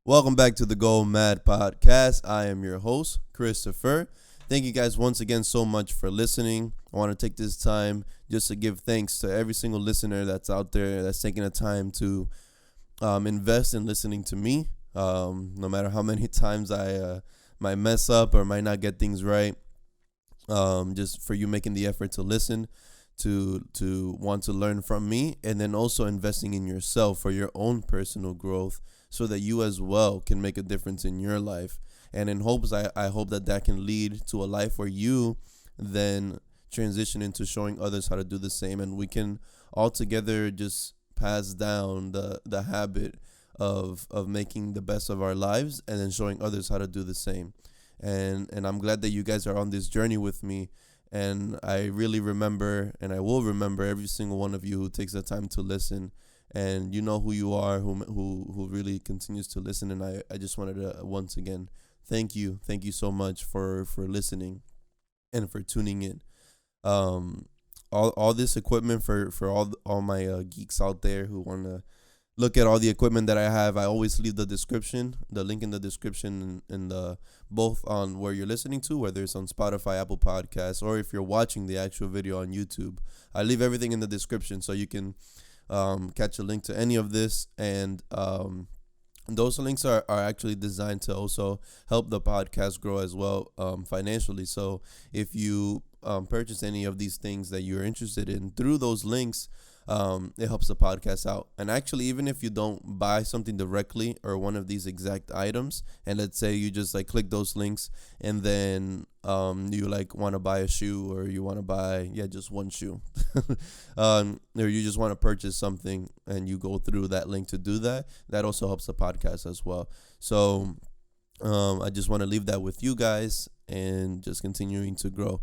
Welcome back to the Go M.A.D podcast. I am your host, Christopher. Thank you guys once again so much for listening. I want to take this time just to give thanks to every single listener that's out there that's taking the time to invest in listening to me. No matter how many times I might mess up or might not get things right, just for you making the effort to listen, to want to learn from me, and then also investing in yourself for your own personal growth so that you as well can make a difference in your life. And in hopes, I hope that can lead to a life where you then transition into showing others how to do the same, and we can all together just pass down the habit of making the best of our lives and then showing others how to do the same. And I'm glad that you guys are on this journey with me. And I really remember, and I will remember every single one of you who takes the time to listen. And you know who you are, who really continues to listen. And I just wanted to once again thank you so much for listening and for tuning in. All this equipment for all my geeks out there who want to look at all the equipment that I have. I always leave the link in the description, in the both on where you're listening to, whether it's on Spotify, Apple Podcasts, or if you're watching the actual video on YouTube. I leave everything in the description so you can catch a link to any of this. And those links are actually designed to also help the podcast grow as well, financially. So if you purchase any of these things that you're interested in through those links, it helps the podcast out. And actually, even if you don't buy something directly or one of these exact items, and let's say you just like click those links and then you like want to buy a shoe, or you want to buy just one shoe, or you just want to purchase something and you go through that link to do that, that also helps the podcast as well. So I just want to leave that with you guys and just continuing to grow.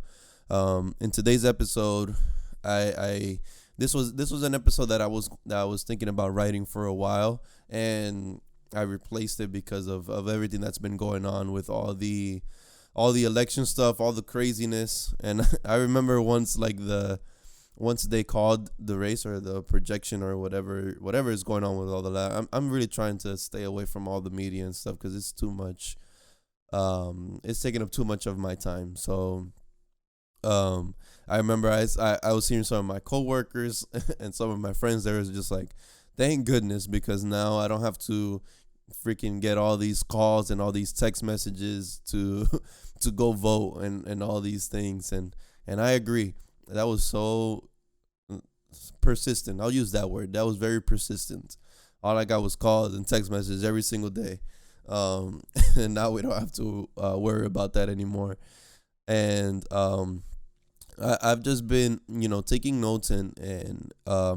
In today's episode, this was an episode that I was thinking about writing for a while, and I replaced it because of everything that's been going on with all the election stuff, all the craziness. And I remember once they called the race or the projection or whatever is going on with all that. I'm really trying to stay away from all the media and stuff because it's too much. It's taking up too much of my time. So I remember I was hearing some of my coworkers and some of my friends there was just like, thank goodness, because now I don't have to freaking get all these calls and all these text messages to go vote and all these things. And I agree. That was so persistent. I'll use that word. That was very persistent. All I got was calls and text messages every single day. And now we don't have to worry about that anymore. And I've just been, taking notes, and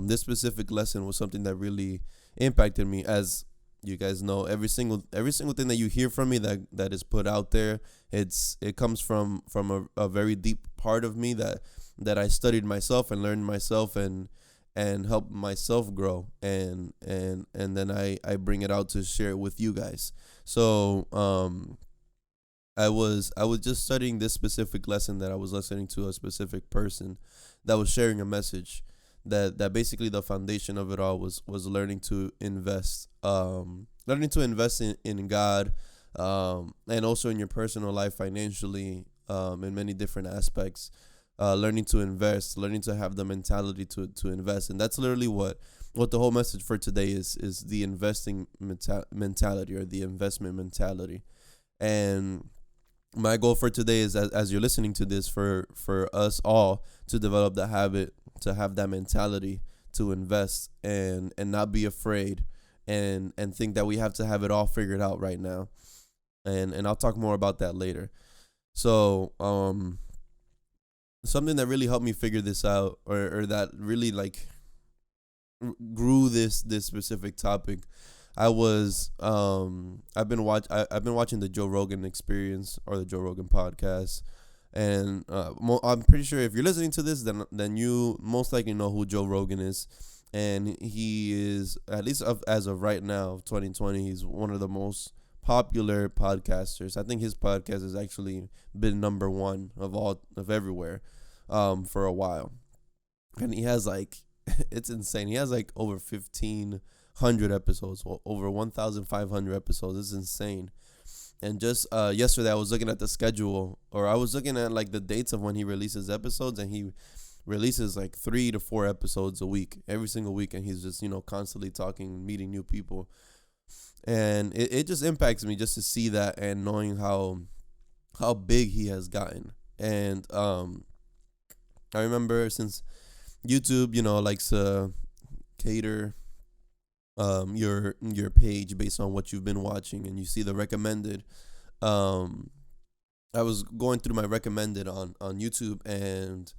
this specific lesson was something that really impacted me. As you guys know, every single thing that you hear from me that is put out there, it comes from a very deep part of me that I studied myself and learned myself and helped myself grow, and then I bring it out to share it with you guys. So I was just studying this specific lesson that I was listening to a specific person that was sharing a message that basically the foundation of it all was learning to invest, in God, and also in your personal life financially, in many different aspects, learning to invest, learning to have the mentality to invest. And that's literally what the whole message for today is the investing mentality, or the investment mentality. And my goal for today is, as you're listening to this, for us all to develop the habit to have that mentality to invest and not be afraid and think that we have to have it all figured out right now. And I'll talk more about that later. So something that really helped me figure this out, or that really grew this specific topic. I've been watching the Joe Rogan Experience, or the Joe Rogan podcast, and I'm pretty sure if you're listening to this, then you most likely know who Joe Rogan is, and he is, at least as of right now, 2020, he's one of the most popular podcasters. I think his podcast has actually been number one of everywhere, for a while, and he has it's insane. He has over 1,500 100 episodes, over 1,500 episodes. It's insane. And just yesterday, I was looking at the schedule, or I was looking at like the dates of when he releases episodes, and he releases like 3 to 4 episodes a week, every single week, and he's just constantly talking, meeting new people, and it just impacts me just to see that and knowing how big he has gotten. And I remember since YouTube, likes to cater your page based on what you've been watching, and you see the recommended. um I was going through my recommended on YouTube, and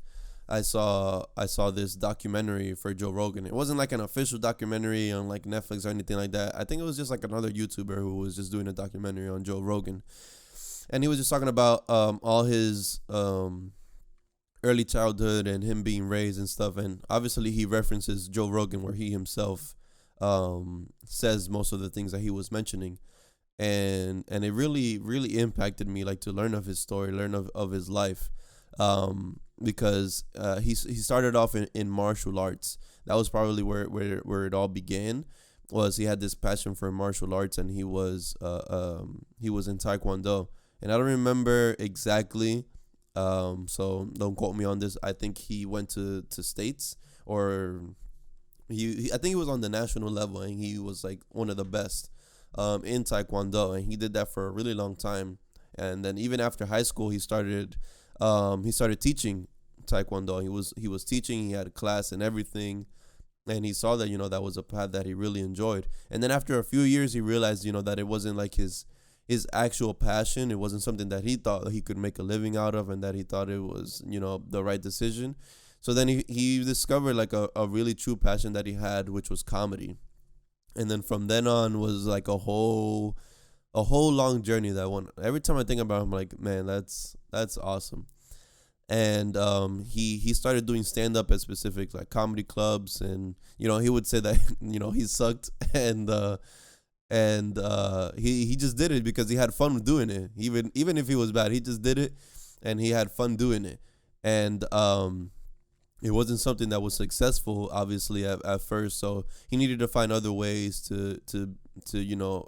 I saw this documentary for Joe Rogan. It wasn't like an official documentary on like Netflix or anything like that. I think it was just like another YouTuber who was just doing a documentary on Joe Rogan, and he was just talking about all his early childhood and him being raised and stuff. And obviously he references Joe Rogan, where he himself says most of the things that he was mentioning. And it really impacted me, like, to learn of his story, learn of his life, because he started off in martial arts. That was probably where it all began. Was he had this passion for martial arts, and he was in Taekwondo, and I don't remember exactly, so don't quote me on this. I think he went to states, or I think he was on the national level, and he was like one of the best in Taekwondo, and he did that for a really long time. And then even after high school, he started teaching Taekwondo. He was teaching. He had a class and everything, and he saw that that was a path that he really enjoyed. And then after a few years, he realized that it wasn't like his actual passion. It wasn't something that he thought he could make a living out of, and that he thought it was the right decision. So then he discovered like a really true passion that he had, which was comedy. And then from then on was like a whole long journey. That one, every time I think about it, I'm like, man, that's awesome. And he started doing stand up at specific like comedy clubs, and he would say that he sucked, and he just did it because he had fun doing it. Even if he was bad, he just did it, and he had fun doing it. And it wasn't something that was successful, obviously, at first. So he needed to find other ways to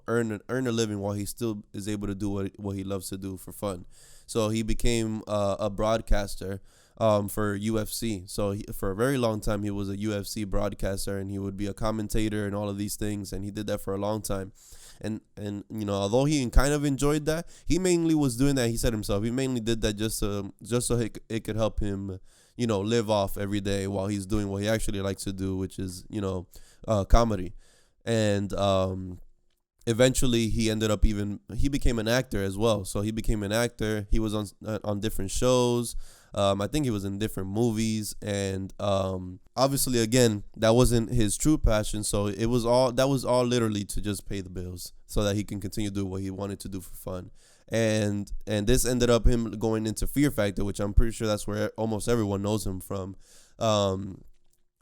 earn a living while he still is able to do what he loves to do for fun. So he became a broadcaster for UFC. So for a very long time, he was a UFC broadcaster, and he would be a commentator and all of these things. And he did that for a long time. And although he kind of enjoyed that, he mainly was doing that. He said himself, he mainly did that just so it could help him live off every day while he's doing what he actually likes to do, which is comedy. And eventually he became an actor as well. So he became an actor. He was on different shows. I think he was in different movies, and obviously, again, that wasn't his true passion. So that was all literally to just pay the bills, so that he can continue doing what he wanted to do for fun. And this ended up him going into Fear Factor, which I'm pretty sure that's where almost everyone knows him from.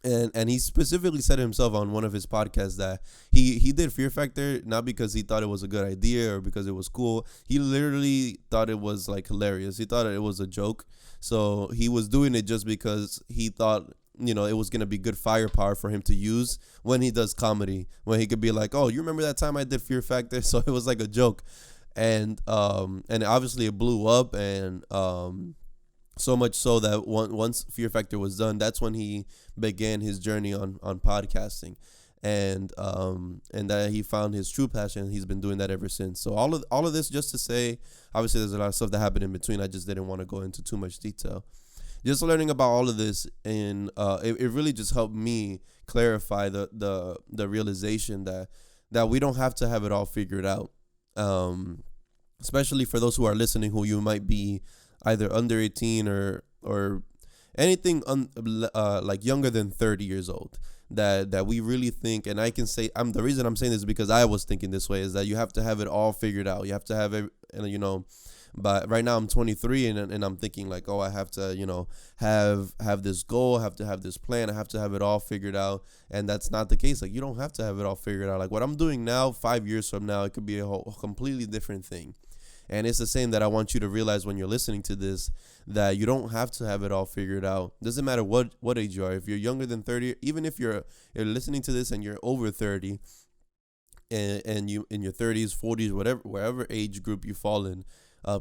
And he specifically said himself on one of his podcasts that he did Fear Factor not because he thought it was a good idea or because it was cool. He literally thought it was like hilarious. He thought it was a joke. So he was doing it just because he thought it was going to be good firepower for him to use when he does comedy, when he could be like, oh, you remember that time I did Fear Factor? So it was like a joke. And obviously it blew up, and so much so that once Fear Factor was done, that's when he began his journey on podcasting, and that he found his true passion, and he's been doing that ever since. So all of this just to say, obviously there's a lot of stuff that happened in between. I just didn't want to go into too much detail. Just learning about all of this, and it really just helped me clarify the realization that we don't have to have it all figured out. Especially for those who are listening, who you might be either under 18 or anything like younger than 30 years old, that we really think, and I can say, the reason I'm saying this is because I was thinking this way, is that you have to have it all figured out. You have to have it, but right now I'm 23, and I'm thinking like, oh, I have to have this goal, I have to have this plan, I have to have it all figured out. And that's not the case. Like, you don't have to have it all figured out. Like what I'm doing now, 5 years from now, it could be a completely different thing. And it's the same that I want you to realize when you're listening to this, that you don't have to have it all figured out. Doesn't matter what age you are. If you're younger than 30, even if you're listening to this and you're over 30, and you in your 30s, 40s, whatever, wherever age group you fall in,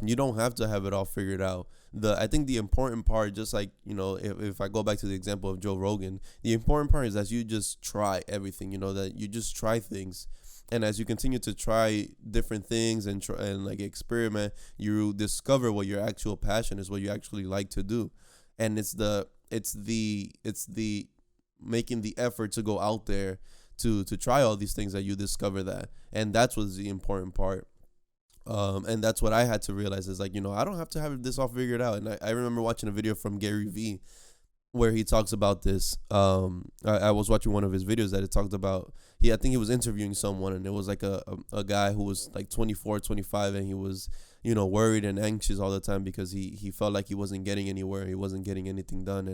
you don't have to have it all figured out. I think the important part, just like, if I go back to the example of Joe Rogan, the important part is that you just try everything. That you just try things, and as you continue to try different things and like experiment, you discover what your actual passion is, what you actually like to do. And it's the making the effort to go out there to try all these things that you discover that. And that's what's the important part. And that's what I had to realize is, like, I don't have to have this all figured out. And I remember watching a video from Gary Vee where he talks about this. I was watching one of his videos that it talked about, I think he was interviewing someone, and it was like a guy who was like 24, 25, and he was, worried and anxious all the time because he felt like he wasn't getting anywhere, he wasn't getting anything done,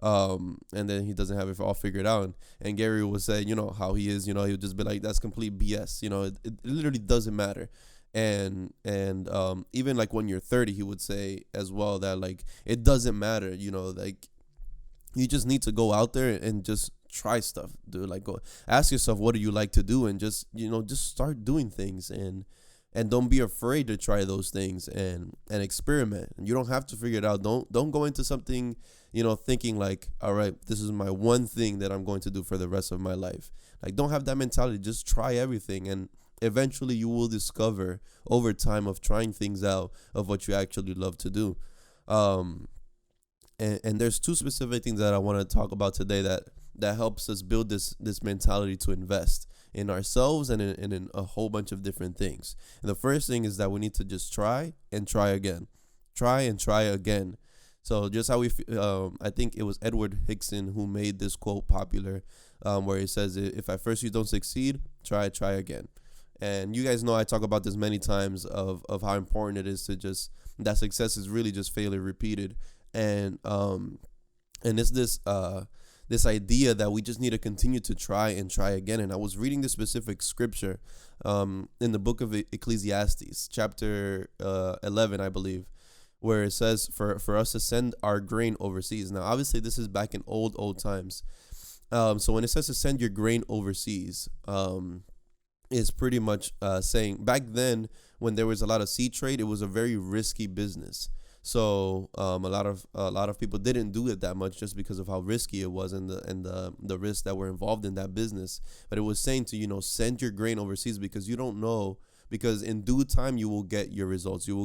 and then he doesn't have it all figured out. And Gary would say, how he is, he would just be like, that's complete BS. It literally doesn't matter. And even like when you're 30, he would say as well that, like, it doesn't matter, like, you just need to go out there and just try stuff, dude. Like, go ask yourself, what do you like to do, and just start doing things, and don't be afraid to try those things, and experiment. And you don't have to figure it out. Don't go into something, thinking like, all right, this is my one thing that I'm going to do for the rest of my life. Like, don't have that mentality. Just try everything, and eventually you will discover over time of trying things out of what you actually love to do. And there's two specific things that I want to talk about today that helps us build this mentality to invest in ourselves and in a whole bunch of different things. And the first thing is that we need to just try and try again. Try and try again. So just how I think it was Edward Hickson who made this quote popular, where he says, if at first you don't succeed, try again. And you guys know I talk about this many times of how important it is to just, that success is really just failure repeated. And it's this idea that we just need to continue to try and try again. And I was reading this specific scripture in the book of Ecclesiastes, chapter 11, I believe, where it says for us to send our grain overseas. Now, obviously, this is back in old times. So when it says to send your grain overseas, is pretty much saying back then, when there was a lot of sea trade, it was a very risky business. So a lot of people didn't do it that much just because of how risky it was, and the risks that were involved in that business. But it was saying to send your grain overseas, because you don't know, because in due time you will get your results. You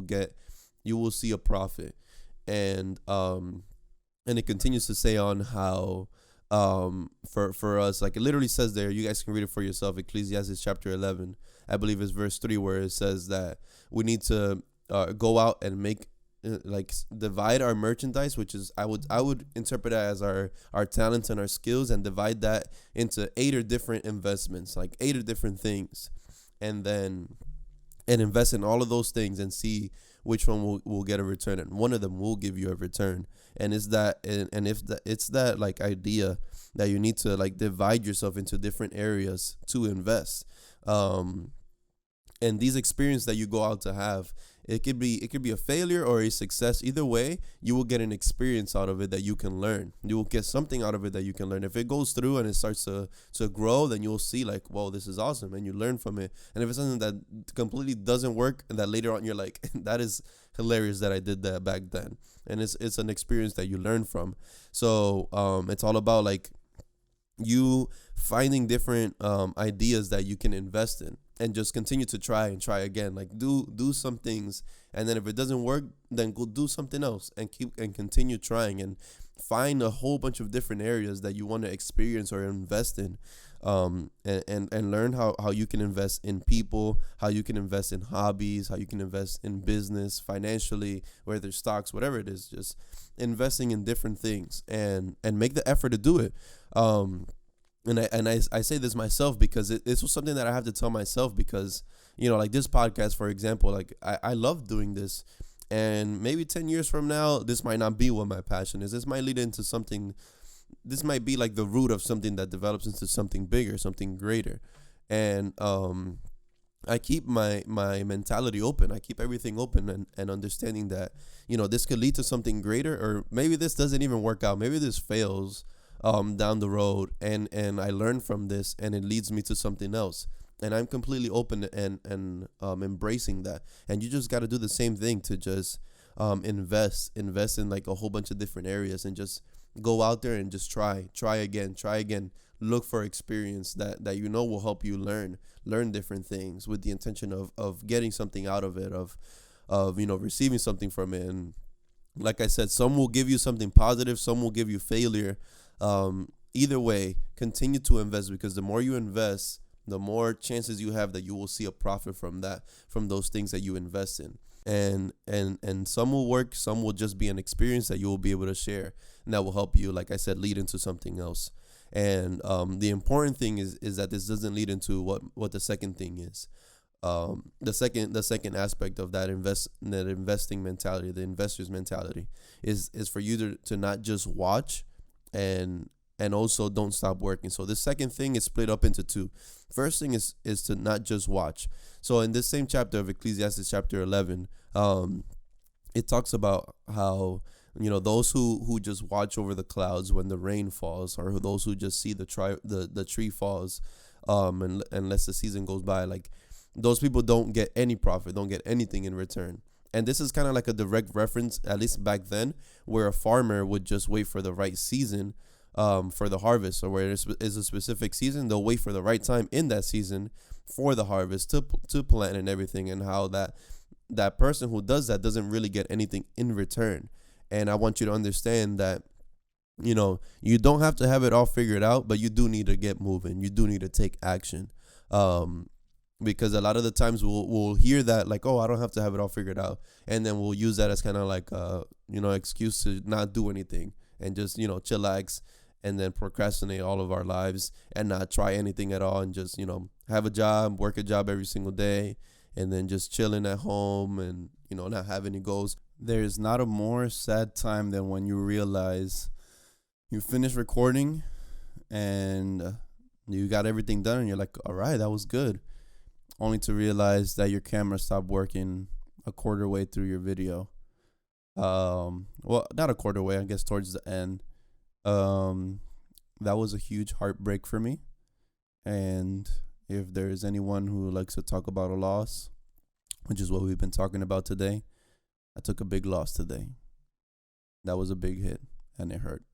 will see a profit. And it continues to say on how for us, like, it literally says there, you guys can read it for yourself, Ecclesiastes chapter 11, I believe it's verse 3, where it says that we need to go out and make, like, divide our merchandise, which is, I would interpret that as our talents and our skills, and divide that into 8 or different investments, like 8 or different things, and invest in all of those things and see which one will get a return, and one of them will give you a return. And it's that like idea that you need to, like, divide yourself into different areas to invest. And these experiences that you go out to have, it could be a failure or a success. Either way, you will get an experience out of it that you can learn. You will get something out of it that you can learn. If it goes through and it starts to grow, then you'll see, like, whoa, this is awesome, and you learn from it. And if it's something that completely doesn't work, and that later on you're like, that is hilarious that I did that back then, and it's an experience that you learn from. So it's all about, like, you finding different ideas that you can invest in, and just continue to try and try again. Like, do some things, and then if it doesn't work, then go do something else, and continue trying, and find a whole bunch of different areas that you want to experience or invest in, and learn how you can invest in people, how you can invest in hobbies, how you can invest in business, financially, whether stocks, whatever it is, just investing in different things, and make the effort to do it. And I say this myself, because this was something that I have to tell myself, because, like this podcast, for example, like, I love doing this, and maybe 10 years from now, this might not be what my passion is. This might lead into something, this might be like the root of something that develops into something bigger, something greater. And I keep my mentality open. I keep everything open, and understanding that, this could lead to something greater, or maybe this doesn't even work out. Maybe this fails down the road, and I learn from this, and it leads me to something else. And I'm completely open, and embracing that. And you just got to do the same thing to just invest in like a whole bunch of different areas, and just go out there and just try again, try again. Look for experience that will help you learn different things, with the intention of getting something out of it, of receiving something from it. And like I said, some will give you something positive, some will give you failure. Either way, continue to invest, because the more you invest, the more chances you have that you will see a profit from those things that you invest in. And some will work, some will just be an experience that you will be able to share, and that will help you, like I said, lead into something else. And the important thing is that this doesn't lead into what the second thing is. The second aspect of that investing mentality, the investor's mentality, is for you to not just watch, and also don't stop working. So the second thing is split up into two. First thing is to not just watch. So in this same chapter of Ecclesiastes, chapter 11, it talks about how, those who just watch over the clouds when the rain falls, or those who just see the tree falls, and unless the season goes by, like, those people don't get any profit, don't get anything in return. And this is kind of like a direct reference, at least back then, where a farmer would just wait for the right season, for the harvest, or where it is a specific season, they'll wait for the right time in that season for the harvest, to plant and everything, and how that person who does that doesn't really get anything in return. And I want you to understand that, you don't have to have it all figured out, but you do need to get moving. You do need to take action. Because a lot of the times we'll hear that, like, oh, I don't have to have it all figured out, and then we'll use that as kind of like excuse to not do anything, and just chillax, and then procrastinate all of our lives, and not try anything at all, and just have a job, work a job every single day, and then just chilling at home, and not have any goals. There's not a more sad time than when you realize you finish recording, and you got everything done, and you're like, all right, that was good, only to realize that your camera stopped working a quarter way through your video. Well, not a quarter way, I guess towards the end. That was a huge heartbreak for me. And if there is anyone who likes to talk about a loss, which is what we've been talking about today, I took a big loss today. That was a big hit, and it hurt.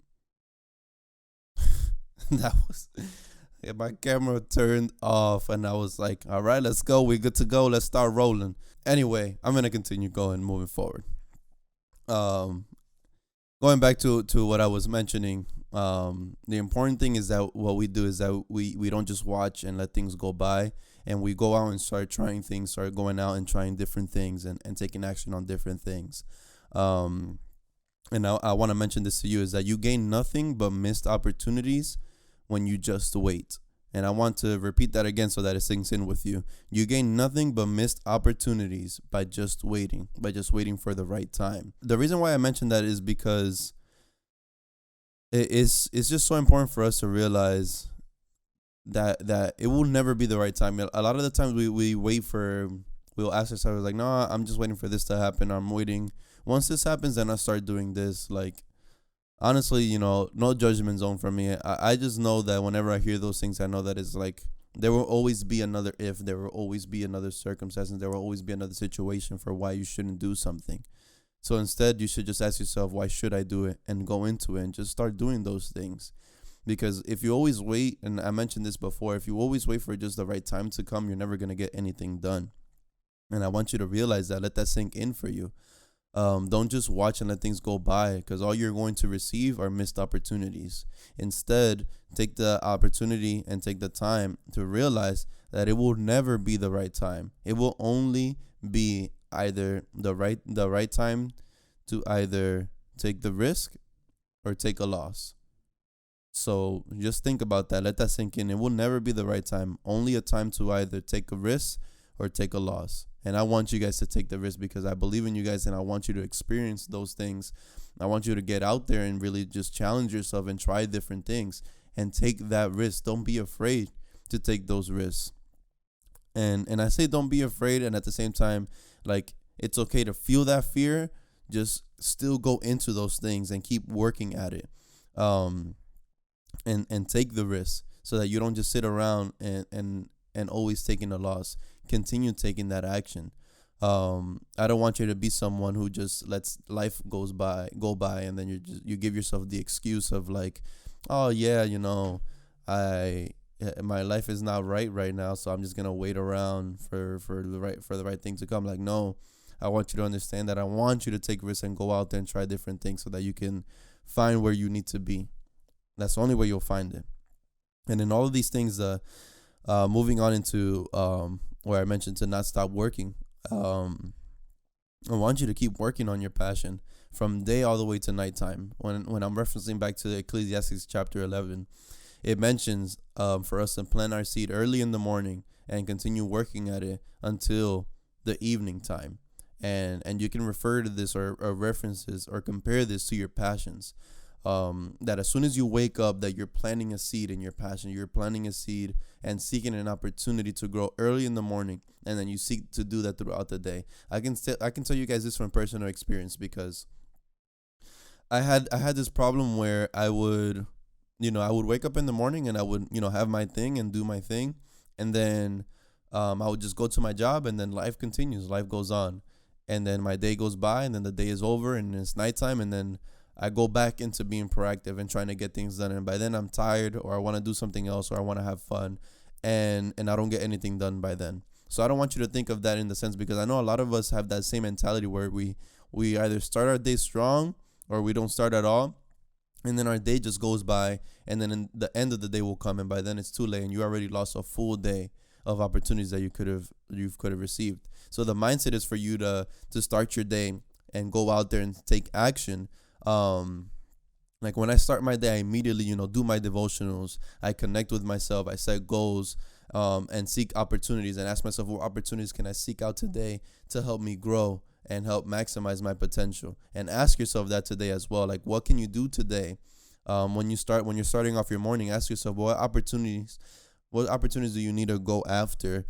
That was my camera turned off, and I was like, all right, let's go. We're good to go. Let's start rolling. Anyway, I'm gonna continue moving forward. Going back to what I was mentioning, the important thing is that what we do is that we don't just watch and let things go by, and we go out and start trying things, start going out and trying different things, and taking action on different things. And I want to mention this to you, is that you gain nothing but missed opportunities when you just wait. And I want to repeat that again so that it sinks in with you. You gain nothing but missed opportunities by just waiting for the right time. The reason why I mentioned that is because it's just so important for us to realize that it will never be the right time. A lot of the times we'll ask ourselves, like, no, I'm just waiting for this to happen. I'm waiting. Once this happens, then I start doing this. Like, honestly, no judgment zone for me. I just know that whenever I hear those things, I know that it's like there will always be another if, there will always be another circumstance, and there will always be another situation for why you shouldn't do something. So instead, you should just ask yourself, why should I do it? And go into it and just start doing those things. Because if you always wait, and I mentioned this before, if you always wait for just the right time to come, you're never going to get anything done. And I want you to realize that. Let that sink in for you. Don't just watch and let things go by, because all you're going to receive are missed opportunities. Instead, take the opportunity and take the time to realize that it will never be the right time. It will only be either the right time to either take the risk or take a loss. So just think about that. Let that sink in. It will never be the right time. Only a time to either take a risk or take a loss. And I want you guys to take the risk, because I believe in you guys, and I want you to experience those things. I want you to get out there and really just challenge yourself and try different things and take that risk. Don't be afraid to take those risks. And I say don't be afraid, and at the same time, like, it's okay to feel that fear. Just still go into those things and keep working at it. Um and take the risk so that you don't just sit around and always taking a loss. Continue taking that action. I don't want you to be someone who just lets life go by, and then you give yourself the excuse of like, oh yeah, I my life is not right now, so I'm just gonna wait around for the right thing to come. Like, no, I want you to understand that I want you to take risks and go out there and try different things so that you can find where you need to be. That's the only way you'll find it. And in all of these things, moving on into where I mentioned to not stop working. I want you to keep working on your passion from day all the way to nighttime. When I'm referencing back to Ecclesiastes chapter 11, it mentions for us to plant our seed early in the morning and continue working at it until the evening time. And you can refer to this or reference this or compare this to your passions. That as soon as you wake up, that you're planting a seed in your passion. You're planting a seed and seeking an opportunity to grow early in the morning, and then you seek to do that throughout the day. I can tell you guys this from personal experience, because I had this problem where I would wake up in the morning and I would have my thing and do my thing, and then I would just go to my job, and then life continues, life goes on, and then my day goes by, and then the day is over and it's nighttime, and then I go back into being proactive and trying to get things done. And by then I'm tired, or I want to do something else, or I want to have fun, and I don't get anything done by then. So I don't want you to think of that in the sense, because I know a lot of us have that same mentality where we either start our day strong or we don't start at all. And then our day just goes by, and then in the end of the day will come, and by then it's too late, and you already lost a full day of opportunities that you could have received. So the mindset is for you to start your day and go out there and take action. Like when I start my day, I immediately do my devotionals. I connect with myself. I set goals, and seek opportunities, and ask myself, what opportunities can I seek out today to help me grow and help maximize my potential. And ask yourself that today as well. Like, what can you do today? When you're starting off your morning, ask yourself, what opportunities do you need to go after?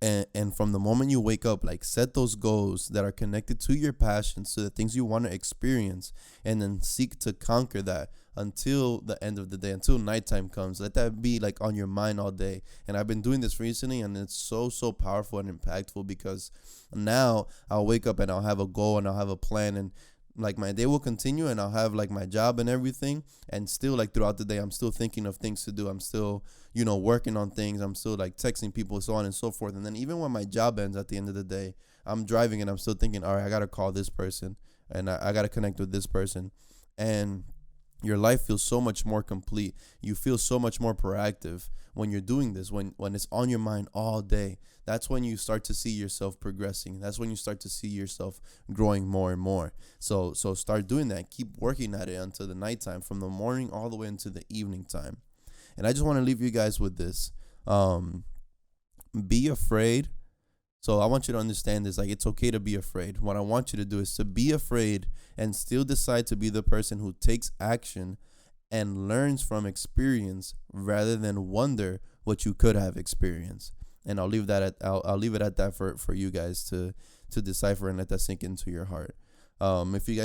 And from the moment you wake up, like, set those goals that are connected to your passions, to the things you want to experience, and then seek to conquer that until the end of the day, until nighttime comes. Let that be like on your mind all day. And I've been doing this recently, and it's so powerful and impactful, because now I'll wake up and I'll have a goal and I'll have a plan, and like my day will continue, and I'll have like my job and everything, and still like throughout the day I'm still thinking of things to do. I'm still working on things. I'm still like texting people, so on and so forth. And then even when my job ends at the end of the day, I'm driving and I'm still thinking, all right, I gotta call this person, and I gotta connect with this person. And your life feels so much more complete. You feel so much more proactive when you're doing this, when it's on your mind all day. That's when you start to see yourself progressing. That's when you start to see yourself growing more and more. So start doing that. Keep working at it until the nighttime, from the morning all the way into the evening time. And I just want to leave you guys with this. Be afraid. So I want you to understand this. Like, it's okay to be afraid. What I want you to do is to be afraid and still decide to be the person who takes action and learns from experience, rather than wonder what you could have experienced. And I'll leave it at that for you guys to decipher and let that sink into your heart. If you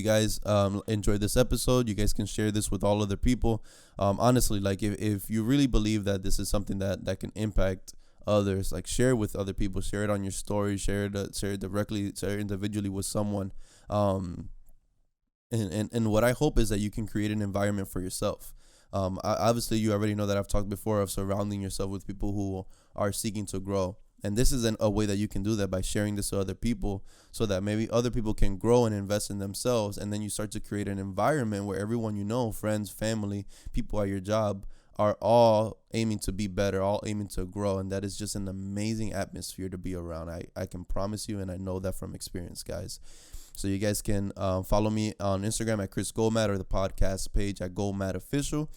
guys enjoyed this episode, you guys can share this with all other people. Honestly, like, if you really believe that this is something that can impact others, like, share it with other people. Share it on your story. Share it directly, share it individually with someone. And what I hope is that you can create an environment for yourself. Obviously, you already know that I've talked before of surrounding yourself with people who are seeking to grow. And this is a way that you can do that, by sharing this to other people, so that maybe other people can grow and invest in themselves. And then you start to create an environment where everyone friends, family, people at your job, are all aiming to be better, all aiming to grow. And that is just an amazing atmosphere to be around. I can promise you, and I know that from experience, guys. So you guys can follow me on Instagram at Chris Go M.A.D, or the podcast page at Go M.A.D Official.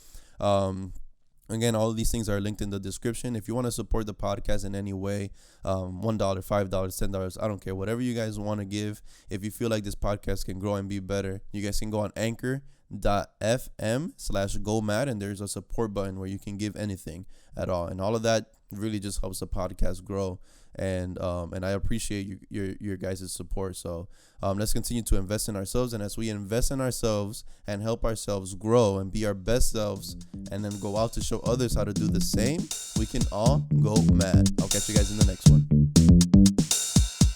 Again, all of these things are linked in the description. If you want to support the podcast in any way, $1, $5, $10, I don't care, whatever you guys want to give. If you feel like this podcast can grow and be better, you guys can go on Anchor. anchor.fm/Go M.A.D, and there's a support button where you can give anything at all. And all of that really just helps the podcast grow. And I appreciate your guys' support. So let's continue to invest in ourselves. And as we invest in ourselves and help ourselves grow and be our best selves, and then go out to show others how to do the same, we can all go M.A.D. I'll catch you guys in the next one.